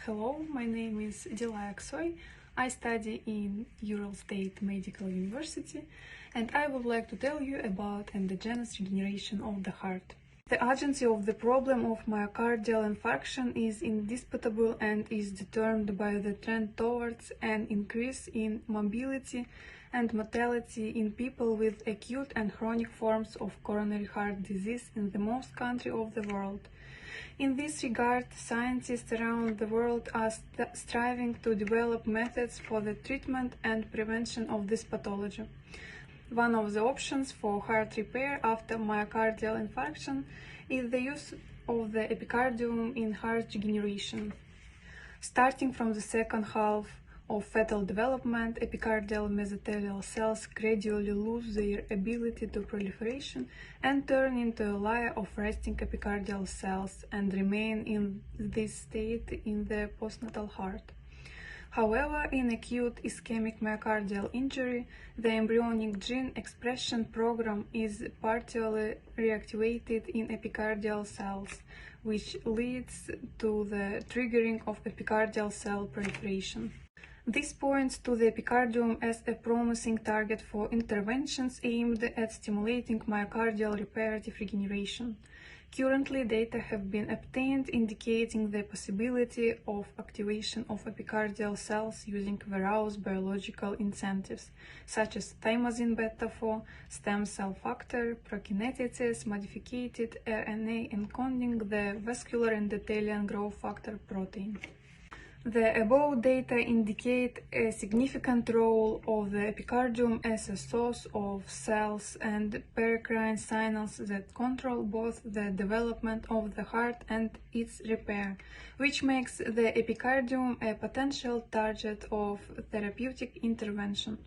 Hello, my name is Dila Aksoy. I study in Ural State Medical University, and I would like to tell you about endogenous regeneration of the heart. The urgency of the problem of myocardial infarction is indisputable and is determined by the trend towards an increase in mobility and mortality in people with acute and chronic forms of coronary heart disease in the most countries of the world. In this regard, scientists around the world are striving to develop methods for the treatment and prevention of this pathology. One of the options for heart repair after myocardial infarction is the use of the epicardium in heart regeneration. Starting from the second half of fetal development, epicardial mesothelial cells gradually lose their ability to proliferation and turn into a layer of resting epicardial cells and remain in this state in the postnatal heart. However, in acute ischemic myocardial injury, the embryonic gene expression program is partially reactivated in epicardial cells, which leads to the triggering of epicardial cell proliferation. This points to the epicardium as a promising target for interventions aimed at stimulating myocardial reparative regeneration. Currently, data have been obtained indicating the possibility of activation of epicardial cells using various biological incentives, such as thymosin beta-4, stem cell factor, prokinetics, modified RNA encoding the vascular endothelial growth factor protein. The above data indicate a significant role of the epicardium as a source of cells and paracrine signals that control both the development of the heart and its repair, which makes the epicardium a potential target of therapeutic intervention.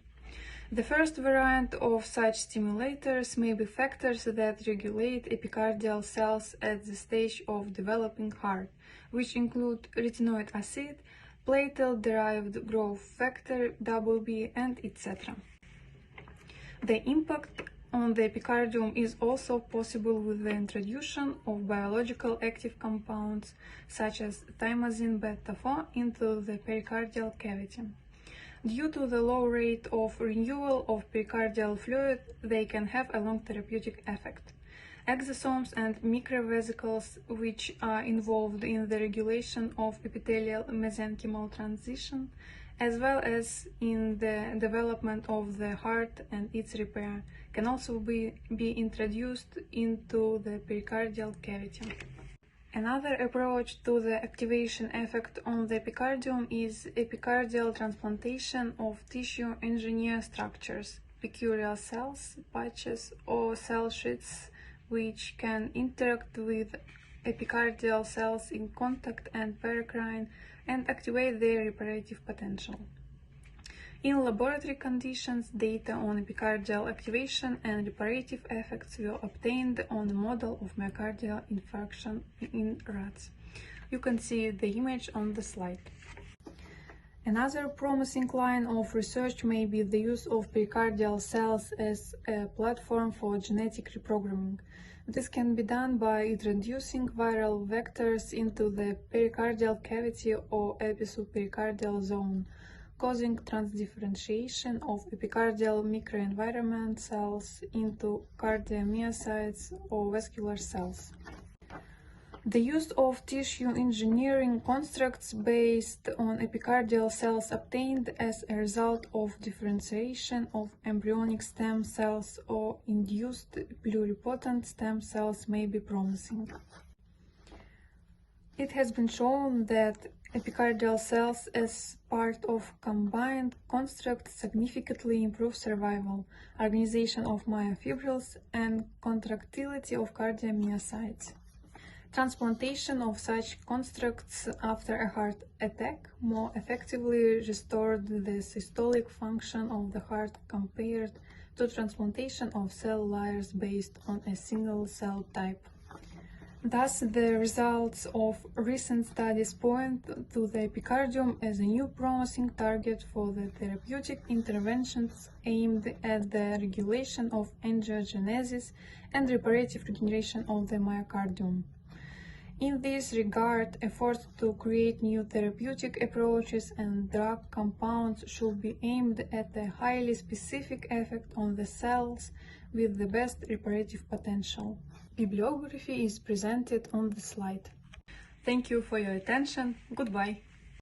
The first variant of such stimulators may be factors that regulate epicardial cells at the stage of developing heart, which include retinoic acid, platelet-derived growth factor WB, and etc. The impact on the epicardium is also possible with the introduction of biological active compounds such as thymosin beta-4 into the pericardial cavity. Due to the low rate of renewal of pericardial fluid, they can have a long therapeutic effect. Exosomes and microvesicles, which are involved in the regulation of epithelial mesenchymal transition, as well as in the development of the heart and its repair, can also be introduced into the pericardial cavity. Another approach to the activation effect on the epicardium is epicardial transplantation of tissue engineered structures, peculiar cells, patches, or cell sheets, which can interact with epicardial cells in contact and paracrine and activate their reparative potential. In laboratory conditions, data on epicardial activation and reparative effects were obtained on a model of myocardial infarction in rats. You can see the image on the slide. Another promising line of research may be the use of pericardial cells as a platform for genetic reprogramming. This can be done by introducing viral vectors into the pericardial cavity or episubpericardial zone, causing transdifferentiation of epicardial microenvironment cells into cardiomyocytes or vascular cells. The use of tissue engineering constructs based on epicardial cells obtained as a result of differentiation of embryonic stem cells or induced pluripotent stem cells may be promising. It has been shown that epicardial cells as part of combined construct significantly improve survival, organization of myofibrils, and contractility of cardiomyocytes. Transplantation of such constructs after a heart attack more effectively restored the systolic function of the heart compared to transplantation of cell layers based on a single cell type. Thus, the results of recent studies point to the epicardium as a new promising target for the therapeutic interventions aimed at the regulation of angiogenesis and reparative regeneration of the myocardium. In this regard, efforts to create new therapeutic approaches and drug compounds should be aimed at a highly specific effect on the cells with the best reparative potential. Bibliography is presented on the slide. Thank you for your attention. Goodbye.